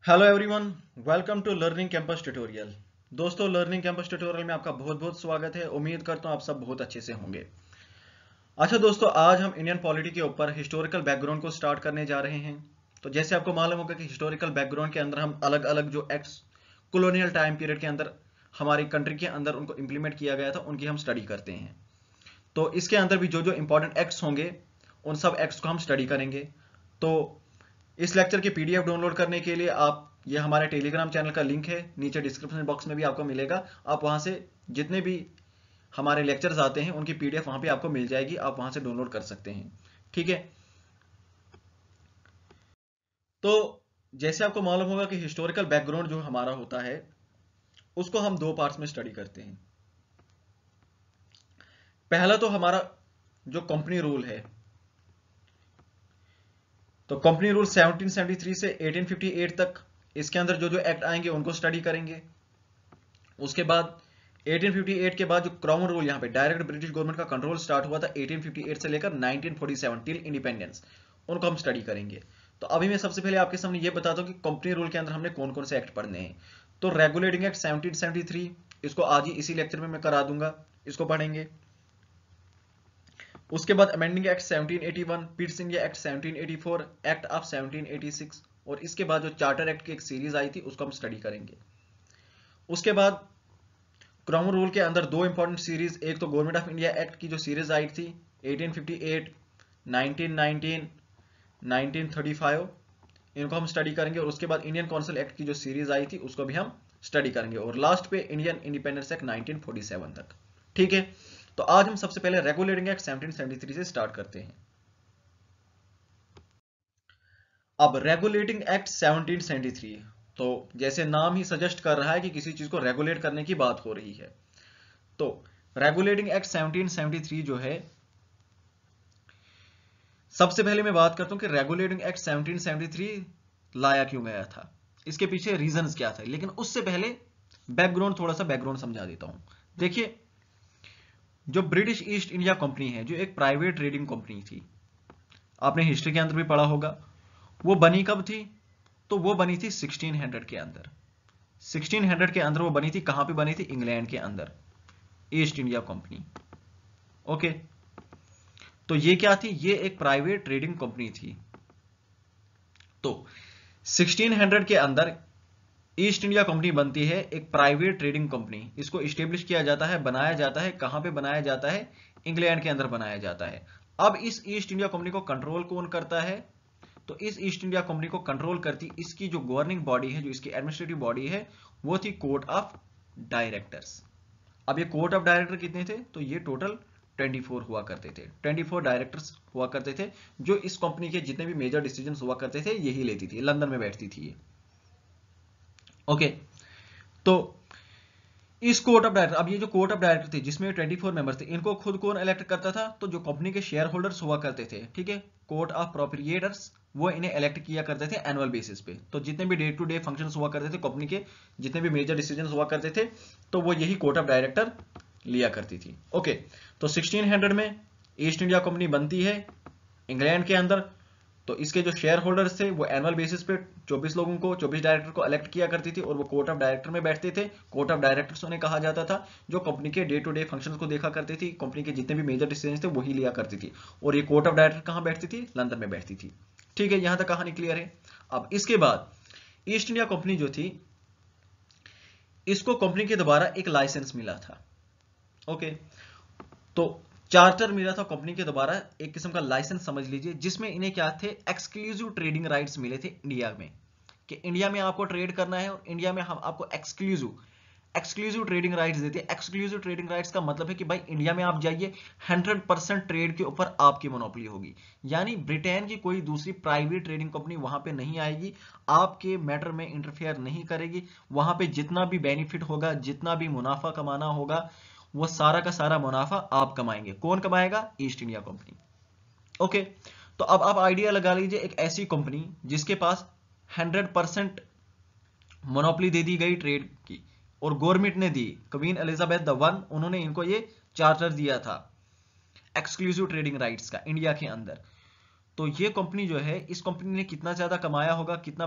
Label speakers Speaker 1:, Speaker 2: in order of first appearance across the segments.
Speaker 1: Hello everyone, welcome to learning campus tutorial. दोस्तों, learning campus tutorial में आपका बहुत बहुत स्वागत है। उम्मीद करता हूँ आप सब बहुत अच्छे से होंगे। अच्छा दोस्तों, आज हम इंडियन पॉलिटी के ऊपर हिस्टोरिकल बैकग्राउंड को स्टार्ट करने जा रहे हैं। तो जैसे आपको मालूम होगा कि हिस्टोरिकल बैकग्राउंड के अंदर हम अलग अलग जो एक्ट्स कॉलोनियल टाइम पीरियड के अंदर हमारी कंट्री के अंदर उनको इम्प्लीमेंट किया गया था, उनकी हम स्टडी करते हैं। तो इसके अंदर भी जो जो इंपॉर्टेंट एक्ट्स होंगे उन सब एक्ट्स को हम स्टडी करेंगे। तो इस लेक्चर की पीडीएफ डाउनलोड करने के लिए आप ये हमारे टेलीग्राम चैनल का लिंक है, नीचे डिस्क्रिप्शन बॉक्स में भी आपको मिलेगा। आप वहां से जितने भी हमारे लेक्चर्स आते हैं उनकी पीडीएफ वहां पे आपको मिल जाएगी, आप वहां से डाउनलोड कर सकते हैं। ठीक है। तो जैसे आपको मालूम होगा कि हिस्टोरिकल बैकग्राउंड जो हमारा होता है उसको हम दो पार्ट्स में स्टडी करते हैं। पहला तो हमारा जो कंपनी रूल है, तो कंपनी रूल 1773 से 1858 तक, इसके अंदर जो जो एक्ट आएंगे उनको स्टडी करेंगे। उसके बाद 1858 के बाद जो क्राउन रूल, यहाँ पे डायरेक्ट ब्रिटिश गवर्नमेंट का कंट्रोल स्टार्ट हुआ था 1858 से लेकर 1947 टिल इंडिपेंडेंस, उनको हम स्टडी करेंगे। तो अभी मैं सबसे पहले आपके सामने ये बताता हूँ कि कंपनी रूल के अंदर हमने कौन कौन से एक्ट पढ़ने हैं। तो रेगुलेटिंग एक्ट 1773, इसको आज ही इसी लेक्चर में मैं करा दूंगा, इसको पढ़ेंगे। उसके बाद amending act 1781, Pitt's India act 1784, act of 1786, और इसके बाद जो चार्टर एक्ट की एक सीरीज आई थी उसको हम स्टडी करेंगे। उसके बाद क्राउन रूल के अंदर दो इंपॉर्टेंट सीरीज, एक तो गवर्नमेंट ऑफ इंडिया एक्ट की जो सीरीज आई थी 1858, 1919, 1935, इनको हम स्टडी करेंगे। और उसके बाद इंडियन काउंसिल एक्ट की जो सीरीज आई थी उसको भी हम स्टडी करेंगे। और लास्ट पे इंडियन इंडिपेंडेंस एक्ट 1947 तक। ठीक है। तो आज हम सबसे पहले रेगुलेटिंग एक्ट 1773 से स्टार्ट करते हैं। अब रेगुलेटिंग एक्ट 1773, तो जैसे नाम ही सजेस्ट कर रहा है कि किसी चीज को रेगुलेट करने की बात हो रही है। तो रेगुलेटिंग एक्ट 1773 जो है, सबसे पहले मैं बात करता हूं कि रेगुलेटिंग एक्ट 1773 लाया क्यों गया था, इसके पीछे रीजंस क्या थे। लेकिन उससे पहले बैकग्राउंड, थोड़ा सा बैकग्राउंड समझा देता हूं। देखिए, जो ब्रिटिश ईस्ट इंडिया कंपनी है, जो एक प्राइवेट ट्रेडिंग कंपनी थी, आपने हिस्ट्री के अंदर भी पढ़ा होगा। वो बनी कब थी? तो वो बनी थी 1600 के अंदर। 1600 के अंदर वो बनी थी। कहां पे बनी थी? इंग्लैंड के अंदर, ईस्ट इंडिया कंपनी। ओके। तो ये क्या थी? ये एक प्राइवेट ट्रेडिंग कंपनी थी। तो 1600 के अंदर ईस्ट इंडिया कंपनी बनती है, एक प्राइवेट ट्रेडिंग कंपनी। इसको स्टेब्लिश किया जाता है, बनाया जाता है। कहां पे बनाया जाता है? इंग्लैंड के अंदर बनाया जाता है। अब इस ईस्ट इंडिया कंपनी को कंट्रोल कौन करता है? तो इस ईस्ट इंडिया कंपनी को कंट्रोल करती, इसकी जो गवर्निंग बॉडी है, जो इसकी एडमिनिस्ट्रेटिव बॉडी है, वो थी कोर्ट ऑफ डायरेक्टर्स। अब ये कोर्ट ऑफ डायरेक्टर कितने थे? तो ये टोटल 24 हुआ करते थे। 24 डायरेक्टर्स हुआ करते थे, जो इस कंपनी के जितने भी मेजर डिसीजन हुआ करते थे यही लेती थी। लंदन में बैठती थी ये। ओके। तो इस कोर्ट ऑफ डायरेक्टर, अब ये जो कोर्ट ऑफ डायरेक्टर थे जिसमें 24 मेंबर्स थे, इनको खुद कौन इलेक्ट करता था? तो जो कंपनी के शेयर होल्डर्स हुआ करते थे, ठीक है, कोर्ट ऑफ प्रोप्रिएटर्स, वो इन्हें इलेक्ट किया करते थे एनुअल बेसिस पे। तो जितने भी डे टू डे फंक्शंस हुआ करते थे कंपनी के, जितने भी मेजर डिसीजंस हुआ करते थे, तो वो यही कोर्ट ऑफ डायरेक्टर लिया करती थी। ओके। तो 1600 में ईस्ट इंडिया कंपनी बनती है इंग्लैंड के अंदर। तो इसके जो शेयर होल्डर्स थे वो एनुअल बेसिस पे 24 लोगों को, 24 डायरेक्टर को इलेक्ट किया करती थी, और वो कोर्ट ऑफ डायरेक्टर में बैठते थे। कोर्ट ऑफ डायरेक्टर्स उन्हें कहा जाता था, जो कंपनी के डे टू डे फंक्शंस को देखा करती थी, कंपनी के जितने भी मेजर डिसीजन थे वही लिया करती थी। और ये कोर्ट ऑफ डायरेक्टर कहां बैठती थी? लंदन में बैठती थी। ठीक है, यहां तक कहानी क्लियर है। अब इसके बाद ईस्ट इंडिया कंपनी जो थी, इसको कंपनी के द्वारा एक लाइसेंस मिला था। ओके। तो चार्टर मिला था कंपनी के द्वारा, एक किस्म का लाइसेंस समझ लीजिए, जिसमें इन्हें क्या थे? एक्सक्लूसिव ट्रेडिंग राइट्स मिले थे इंडिया में, कि इंडिया में आपको ट्रेड करना है और इंडिया में हम आपको एक्सक्लूसिव ट्रेडिंग राइट्स देते हैं। एक्सक्लूसिव ट्रेडिंग राइट्स का मतलब है कि भाई इंडिया में आप जाइए, 100% ट्रेड के ऊपर आपकी मोनोपोली होगी। यानी ब्रिटेन की कोई दूसरी प्राइवेट ट्रेडिंग कंपनी वहां पे नहीं आएगी, आपके मैटर में इंटरफेयर नहीं करेगी। वहां पे जितना भी बेनिफिट होगा, जितना भी मुनाफा कमाना होगा, वो सारा का सारा मुनाफा आप कमाएंगे। कौन कमाएगा? East India company. ओके। तो अब आप आइडिया लगा लीजिए, एक ऐसी कंपनी जिसके पास 100% मोनोपोली दे दी गई ट्रेड की, और गवर्नमेंट ने दी, क्वीन एलिजाबेथ द वन, उन्होंने इनको ये चार्टर दिया था एक्सक्लूसिव ट्रेडिंग राइट्स का इंडिया के अंदर। तो ये कंपनी जो है, इस कंपनी ने कितना ज्यादा कमाया होगा, कितना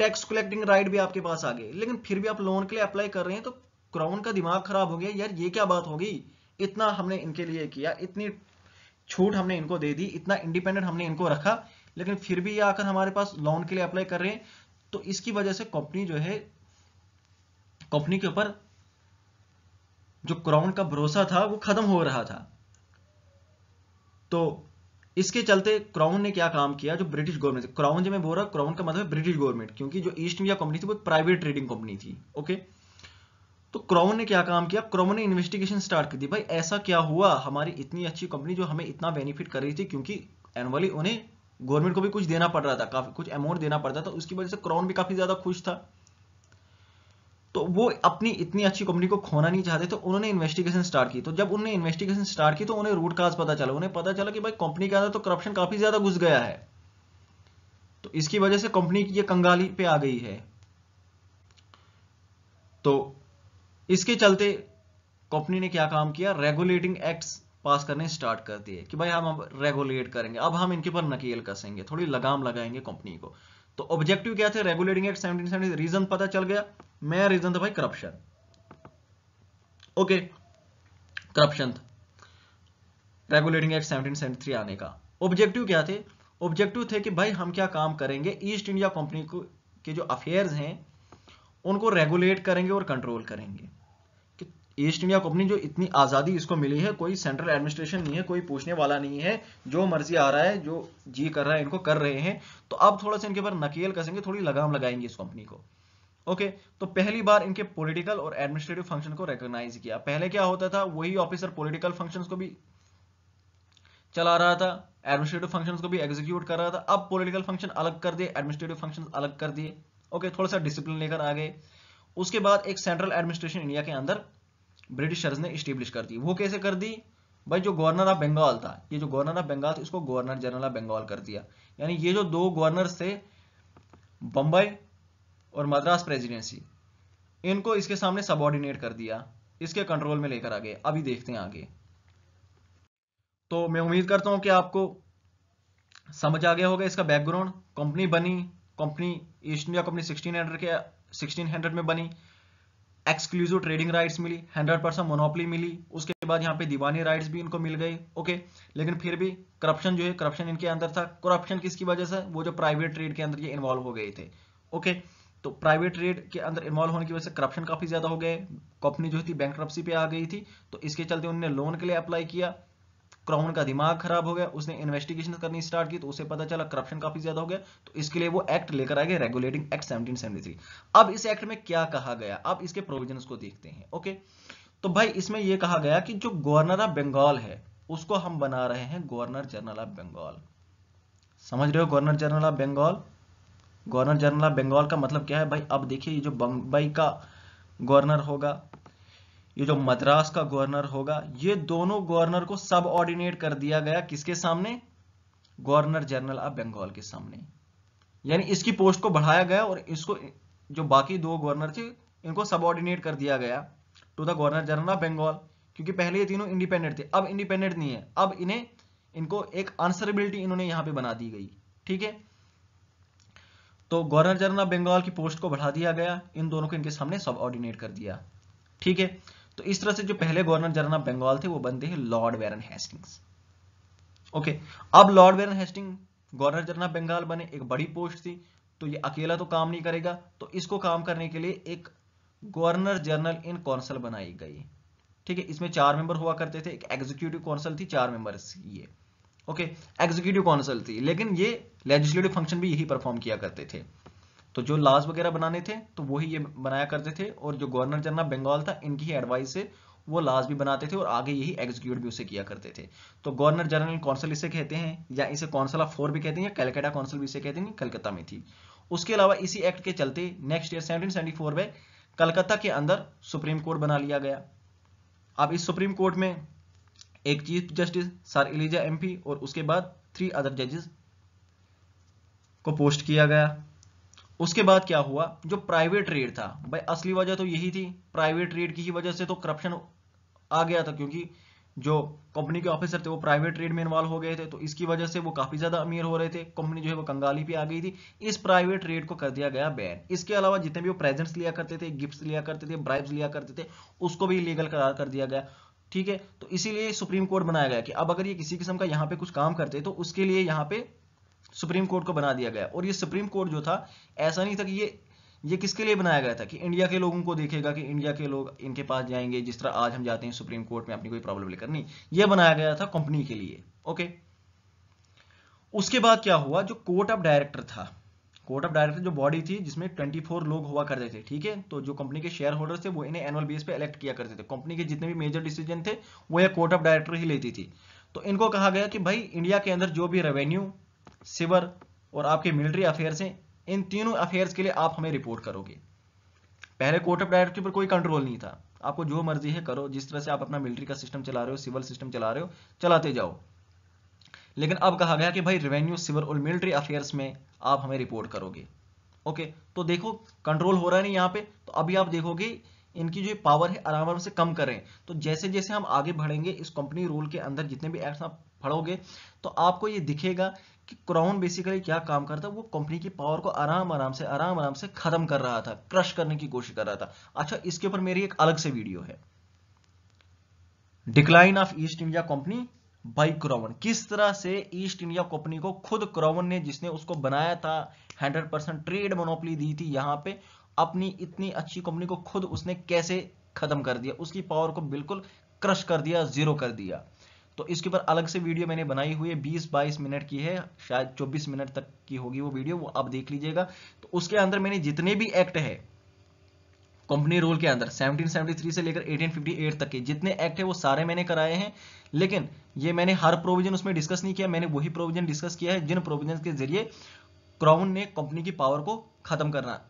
Speaker 1: टैक्स कलेक्टिंग राइट भी आपके पास आ गए, लेकिन फिर भी आप लोन के लिए अप्लाई कर रहे हैं, तो क्राउन का दिमाग खराब हो गया, यार ये क्या बात होगी, इतना हमने इनके लिए किया, इतनी छूट हमने इनको दे दी, इतना इंडिपेंडेंट हमने इनको रखा, लेकिन फिर भी ये आकर हमारे पास लोन के लिए अप्लाई कर रहे हैं। तो इसकी वजह से कंपनी जो है, कंपनी के ऊपर जो क्राउन का भरोसा था वो खत्म हो रहा था। तो इसके चलते क्राउन ने क्या काम किया, जो ब्रिटिश गवर्नमेंट, क्राउन जो मैं बोल रहा हूं, क्राउन का मतलब ब्रिटिश गवर्नमेंट, क्योंकि जो ईस्ट इंडिया कंपनी थी वो प्राइवेट ट्रेडिंग कंपनी थी। ओके, तो क्राउन ने क्या काम किया, क्राउन ने इन्वेस्टिगेशन स्टार्ट कर दी, भाई ऐसा क्या हुआ, हमारी इतनी अच्छी कंपनी जो हमें इतना बेनिफिट कर रही थी, क्योंकि एनुअली उन्हें गवर्नमेंट को भी कुछ देना पड़ रहा था, काफी कुछ अमाउंट देना पड़ता था, उसकी वजह से क्राउन भी काफी ज्यादा खुश था। तो वो अपनी इतनी अच्छी कंपनी को खोना नहीं चाहते, तो उन्होंने इन्वेस्टिगेशन स्टार्ट की। तो जब उन्होंने इन्वेस्टिगेशन स्टार्ट की तो उन्हें रूट काज पता चला, उन्हें पता चला कि भाई कंपनी के अंदर तो करप्शन काफी ज्यादा घुस गया है, तो इसकी वजह से कंपनी की ये कंगाली पे आ गई है। तो इसके चलते कंपनी ने क्या काम किया, रेगुलेटिंग एक्ट्स पास करने स्टार्ट कर दिए कि भाई हम अब रेगुलेट करेंगे, अब हम इनके ऊपर नकेल कसेंगे, थोड़ी लगाम लगाएंगे कंपनी को। तो ऑब्जेक्टिव क्या थे, रेगुलेटिंग एक्ट 1770, रीजन पता चल गया, मेरा रीजन था भाई करप्शन। ओके, करप्शन था रेगुलेटिंग एक्ट 1773 आने का। ऑब्जेक्टिव क्या थे, ऑब्जेक्टिव थे कि भाई हम क्या काम करेंगे, ईस्ट इंडिया कंपनी को के जो अफेयर्स हैं उनको रेगुलेट करेंगे और कंट्रोल करेंगे। कि ईस्ट इंडिया कंपनी जो इतनी आजादी इसको मिली है, कोई सेंट्रल एडमिनिस्ट्रेशन नहीं है, कोई पूछने वाला नहीं है, जो मर्जी आ रहा है, जो जी कर रहा है इनको कर रहे हैं, तो अब थोड़ा सा इनके ऊपर नकेल कसेंगे, थोड़ी लगाम लगाएंगे इस कंपनी को। ओके, तो पहली बार इनके पॉलिटिकल और एडमिनिस्ट्रेटिव फंक्शन को रिकॉग्नाइज किया। पहले क्या होता था, वही ऑफिसर पॉलिटिकल फंक्शंस को भी चला रहा था, एडमिनिस्ट्रेटिव फंक्शंस को भी एग्जीक्यूट कर रहा था। अब पॉलिटिकल फंक्शन अलग कर दिए, एडमिनिस्ट्रेटिव फंक्शंस अलग कर दिए। ओके, थोड़ा सा डिसिप्लिन लेकर आ गए। उसके बाद एक सेंट्रल एडमिनिस्ट्रेशन इंडिया के अंदर ब्रिटिशर्स ने स्टेब्लिश कर दी। वो कैसे कर दी भाई, जो गवर्नर ऑफ बंगाल था, ये जो गवर्नर ऑफ बंगाल था, इसको गवर्नर जनरल ऑफ बंगाल कर दिया। यानी ये जो दो गवर्नर्स थे, बंबई और मद्रास प्रेसिडेंसी, इनको इसके सामने सबऑर्डिनेट कर दिया, इसके कंट्रोल में लेकर आ गए। अभी देखते हैं आगे। तो मैं उम्मीद करता हूं कि आपको समझ आ गया होगा इसका बैकग्राउंड। कंपनी बनी, कंपनी ईस्ट इंडिया कंपनी 1600 में बनी, एक्सक्लूसिव ट्रेडिंग राइट्स मिली, 100% मोनोपोली मिली, उसके बाद यहाँ पे दीवानी राइट्स भी इनको मिल गए। ओके, लेकिन फिर भी करप्शन जो है, करप्शन इनके अंदर था। करप्शन किसकी वजह से, वो जो प्राइवेट ट्रेड के अंदर ये इन्वॉल्व हो गए थे। ओके, तो प्राइवेट ट्रेड के अंदर इन्वॉल्व होने की वजह से करप्शन काफी ज्यादा हो गए, कंपनी जो थी बैंकरप्सी पे आ गई थी। तो इसके चलते उन्होंने लोन के लिए अप्लाई किया, क्राउन का दिमाग खराब हो गया, उसने इन्वेस्टिगेशन करनी स्टार्ट की, तो उसे पता चला करप्शन काफी ज्यादा हो गया, तो इसके लिए वो एक्ट लेकर आ गए, रेगुलेटिंग एक्ट 1773। अब इस एक्ट में क्या कहा गया, अब इसके प्रोविजंस को देखते हैं। ओके, तो भाई इसमें यह कहा गया कि जो गवर्नर ऑफ बंगाल है उसको हम बना रहे हैं गवर्नर जनरल ऑफ बंगाल। समझ रहे हो, governor general of Bengal, governor general of Bengal का मतलब क्या है भाई। अब देखिए, ये जो बंबई का गवर्नर होगा, ये जो मद्रास का गवर्नर होगा, ये दोनों गवर्नर को सब ऑर्डिनेट कर दिया गया, किसके सामने, गवर्नर जनरल ऑफ बंगाल के सामने। यानी इसकी पोस्ट को बढ़ाया गया और इसको, जो बाकी दो गवर्नर थे, इनको सब ऑर्डिनेट कर दिया गया to the governor general of Bengal. क्योंकि पहले ये तीनों इंडिपेंडेंट थे, अब इंडिपेंडेंट नहीं है, अब इनको एक आंसरेबिलिटी इन्होंने यहां पे बना दी गई। ठीक है, तो गवर्नर जनरल ऑफ बंगाल की पोस्ट को बढ़ा दिया गया, इन दोनों को इनके सामने सब ऑर्डिनेट कर दिया। ठीक है, तो इस तरह से जो पहले गवर्नर जनरल ऑफ बंगाल थे वो बनते हैं लॉर्ड वारन हेस्टिंग्स। ओके, अब Lord Warren Hasting governor general of Bengal बने, एक बड़ी पोस्ट थी, तो ये अकेला तो काम नहीं करेगा, तो इसको काम करने के लिए एक गवर्नर जनरल इन काउंसिल बनाई गई। ठीक है, इसमें 4 मेंबर हुआ करते थे, एक एग्जीक्यूटिव काउंसिल थी, 4 मेंबर्स ये। ओके, एग्जीक्यूटिव काउंसिल थी, लेकिन ये लेजिस्लेटिव फंक्शन भी यही परफॉर्म किया करते थे। तो जो लॉज वगैरह बनाने थे तो वही ये बनाया करते थे, और जो गवर्नर जनरल ऑफ बंगाल था, इनकी ही एडवाइस से वो लॉज भी बनाते थे और आगे यही एग्जीक्यूट भी उसे किया करते थे। तो गवर्नर जनरल काउंसिल इसे कहते हैं, या इसे काउंसिल ऑफ 4 भी कहते हैं, या कैलकाटा काउंसिल भी इसे कहते हैं, कलकत्ता में थी। उसके अलावा इसी एक्ट के चलते नेक्स्ट ईयर 1774 में कलकत्ता के अंदर सुप्रीम कोर्ट बना लिया गया। अब इस सुप्रीम कोर्ट में एक chief justice sir Elijah Impey और उसके बाद 3 अदर जजेस को पोस्ट किया गया। उसके बाद क्या हुआ, जो प्राइवेट ट्रेड था, भाई असली वजह तो यही थी, प्राइवेट ट्रेड की ही वजह से तो करप्शन आ गया था, क्योंकि जो कंपनी के ऑफिसर थे वो प्राइवेट ट्रेड में इन्वॉल्व हो गए थे, तो इसकी वजह से वो काफी ज्यादा अमीर हो रहे थे, कंपनी जो है वो कंगाली पे आ गई थी। इस प्राइवेट ट्रेड को कर दिया गया बैन। इसके अलावा जितने भी वो प्रेजेंट्स लिया करते थे, गिफ्ट्स लिया करते थे, ब्राइब्स लिया करते थे, उसको भी लीगल करार कर दिया गया। ठीक है, तो इसीलिए सुप्रीम कोर्ट बनाया गया कि अब अगर ये किसी किस्म का यहाँ पे कुछ काम करते तो उसके लिए यहाँ पे सुप्रीम कोर्ट को बना दिया गया। और ये सुप्रीम कोर्ट जो था, ऐसा नहीं था कि ये किसके लिए बनाया गया था कि इंडिया के लोगों को देखेगा कि इंडिया के लोग इनके पास जाएंगे जिस तरह आज हम जाते हैं सुप्रीम कोर्ट में अपनी कोई प्रॉब्लम लेकर। नहीं, ये बनाया गया था कंपनी के लिए। ओके, उसके बाद क्या हुआ, जो कोर्ट ऑफ डायरेक्टर था, कोर्ट ऑफ डायरेक्टर जो बॉडी थी जिसमें 24 लोग हुआ करते थे। ठीक है, तो जो कंपनी के शेयर होल्डर्स थे वो इन्हें एनुअल बेस पे इलेक्ट किया करते थे। कंपनी के जितने भी मेजर डिसीजन थे वो यह कोर्ट ऑफ डायरेक्टर ही लेती थी। तो इनको कहा गया कि भाई इंडिया के अंदर जो भी रेवेन्यू, सिवर और आपके मिलिट्री अफेयर्स हैं, इन तीनों अफेयर्स के लिए आप हमें रिपोर्ट करोगे। पहले कोर्ट ऑफ डायरेक्टर के ऊपर कोई कंट्रोल नहीं था, आपको जो मर्जी है करो, जिस तरह से आप अपना मिलिट्री का सिस्टम चला रहे हो, सिविल सिस्टम चला रहे हो, चलाते जाओ। लेकिन अब कहा गया कि भाई रेवेन्यू, सिविल और मिलिट्री अफेयर्स में आप हमें रिपोर्ट करोगे। ओके, तो देखो कंट्रोल हो रहा है नहीं यहाँ पे। तो अभी आप देखोगे इनकी जो पावर है आराम आराम से कम करें। तो जैसे जैसे हम आगे बढ़ेंगे इस कंपनी रूल के अंदर, जितने भी एक्ट्स आप पढ़ोगे तो आपको ये दिखेगा कि क्राउन बेसिकली क्या काम करता है। वो कंपनी की पावर को आराम आराम से खत्म कर रहा था, क्रश करने की कोशिश कर रहा था। अच्छा, इसके ऊपर मेरी एक अलग से वीडियो है, decline of east India company by crown. किस तरह से ईस्ट इंडिया कंपनी को खुद क्राउन ने, जिसने उसको बनाया था, 100% ट्रेड मोनोपोली दी थी यहाँ पे, अपनी इतनी अच्छी कंपनी को खुद उसने कैसे खत्म कर दिया, उसकी पावर को बिल्कुल क्रश कर दिया, जीरो कर दिया। तो इसके ऊपर अलग से वीडियो मैंने बनाई हुई है, 20-22 मिनट की है, शायद 24 मिनट तक की होगी वो वीडियो, वो आप देख लीजिएगा। तो उसके अंदर मैंने जितने भी एक्ट है कंपनी रूल के अंदर 1773 से लेकर 1858 तक के जितने एक्ट है वो सारे मैंने कराए हैं। लेकिन ये मैंने हर प्रोविजन उसमें डिस्कस नहीं किया, मैंने वही प्रोविजन डिस्कस किया है जिन प्रोविजन के जरिए क्राउन ने कंपनी की पावर को खत्म करना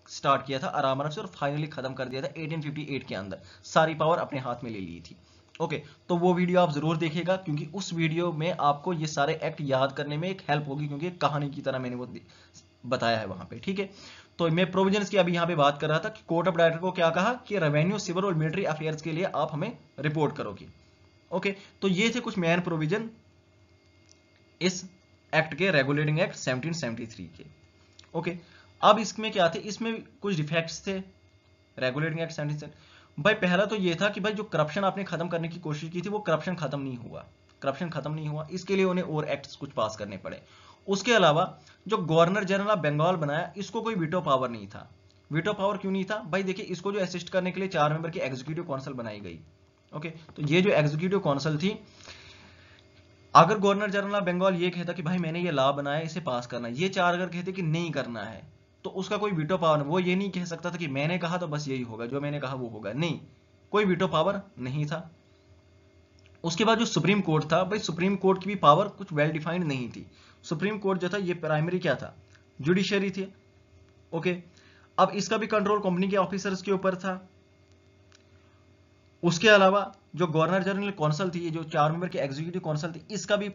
Speaker 1: स्टार्ट किया था आराम आराम से, और फाइनली खत्म कर दिया था 1858 के अंदर, सारी पावर अपने हाथ में ले ली थी। ओके, तो वो वीडियो आप जरूर देखिएगा, क्योंकि उस वीडियो में आपको ये सारे एक्ट याद करने में एक हेल्प होगी, क्योंकि कहानी की तरह मैंने वो बताया है वहां पे। ठीक है, तो मैं प्रोविजंस की अभी यहाँ पे बात कर रहा था कि कोर्ट ऑफ डायरेक्टर को क्या कहा कि रेवेन्यू, सिविल और मिलिट्री अफेयर्स के लिए आप हमें रिपोर्ट करोगे। ओके, तो ये थे कुछ मेन प्रोविजन इस एक्ट के, रेगुलेटिंग एक्ट 1773 के। ओके, अब इसमें क्या थे, इसमें कुछ डिफेक्ट्स थे रेगुलेटिंग एक्ट 1773। भाई पहला तो ये था कि भाई जो करप्शन आपने खत्म करने की कोशिश की थी वो करप्शन खत्म नहीं हुआ, इसके लिए उन्हें और एक्ट्स कुछ पास करने पड़े। उसके अलावा जो गवर्नर जनरल ऑफ बंगाल बनाया, इसको कोई वीटो पावर नहीं था। वीटो पावर क्यों नहीं था भाई, देखिए इसको जो असिस्ट करने के लिए 4 मेंबर की एग्जीक्यूटिव काउंसिल बनाई गई। ओके, तो ये जो एग्जीक्यूटिव काउंसिल थी, अगर गवर्नर जनरल ऑफ बंगाल ये कहता कि भाई मैंने ये लॉ बनाया, इसे पास करना है, ये 4 अगर कहते कि नहीं करना है, तो उसका कोई वीटो पावर नहीं। वो ये नहीं कह सकता था कि मैंने कहा तो बस यही होगा, जो मैंने कहा वो होगा, नहीं, कोई वीटो पावर नहीं था। उसके बाद जो सुप्रीम कोर्ट था, भाई सुप्रीम कोर्ट की भी पावर कुछ वेल डिफाइंड नहीं थी। सुप्रीम कोर्ट जो था ये प्राइमरी क्या था, जुडिशरी थी। ओके, अब इसका भी कंट्रोल कंपनी के ऑफिसर्स के ऊपर था। उसके अलावा जो गवर्नर जनरल काउंसिल थी, ये जो 4 मेंबर की एग्जीक्यूटिव काउंसिल थी, इसका भी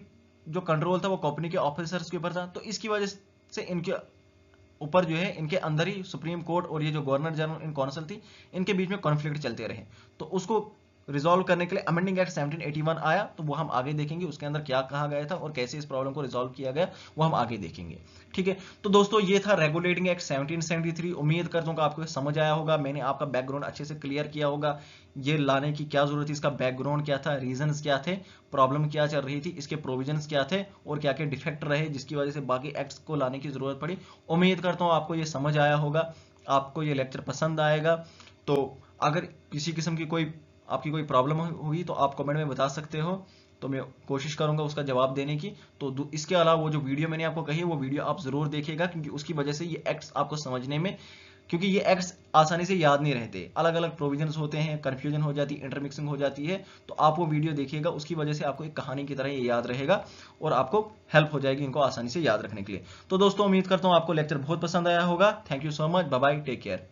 Speaker 1: जो कंट्रोल था वो कंपनी के ऑफिसर्स के ऊपर था। तो इसकी वजह से इनके ऊपर जो है, इनके अंदर ही सुप्रीम कोर्ट और ये जो गवर्नर जनरल इन काउंसिल थी, इनके बीच में कॉन्फ्लिक्ट चलते रहे। तो उसको रिजॉल्व करने के लिए अमेंडिंग एक्ट 1781 आया, तो वो हम आगे देखेंगे उसके अंदर क्या कहा गया था और कैसे इस प्रॉब्लम को रिजॉल्व किया गया, वो हम आगे देखेंगे। ठीक है, तो दोस्तों ये था रेगुलेटिंग एक्ट 1773। उम्मीद करता हूं कि आपको समझ आया होगा, मैंने आपका बैकग्राउंड अच्छे से क्लियर किया होगा, ये लाने की क्या जरूरत थी, इसका बैकग्राउंड क्या था, रीजंस क्या थे, प्रॉब्लम क्या चल रही थी, इसके प्रोविजंस क्या थे और क्या क्या डिफेक्ट रहे जिसकी वजह से बाकी एक्ट्स को लाने की जरूरत पड़ी। उम्मीद करता हूं आपको ये समझ आया होगा, आपको ये लेक्चर पसंद आएगा। तो अगर किसी किस्म की आपकी कोई प्रॉब्लम होगी तो आप कमेंट में बता सकते हो, तो मैं कोशिश करूंगा उसका जवाब देने की। तो इसके अलावा वो जो वीडियो मैंने आपको कही वो वीडियो आप जरूर देखिएगा, क्योंकि उसकी वजह से ये एक्ट्स आपको समझने में, क्योंकि ये एक्ट्स आसानी से याद नहीं रहते, अलग अलग प्रोविजंस होते हैं, कंफ्यूजन हो जाती है, इंटरमिक्सिंग हो जाती है। तो आप वो वीडियो देखिएगा, उसकी वजह से आपको एक कहानी की तरह ये याद रहेगा और आपको हेल्प हो जाएगी इनको आसानी से याद रखने के लिए। तो दोस्तों उम्मीद करता हूँ आपको लेक्चर बहुत पसंद आया होगा। Thank you so much, bye bye, take care.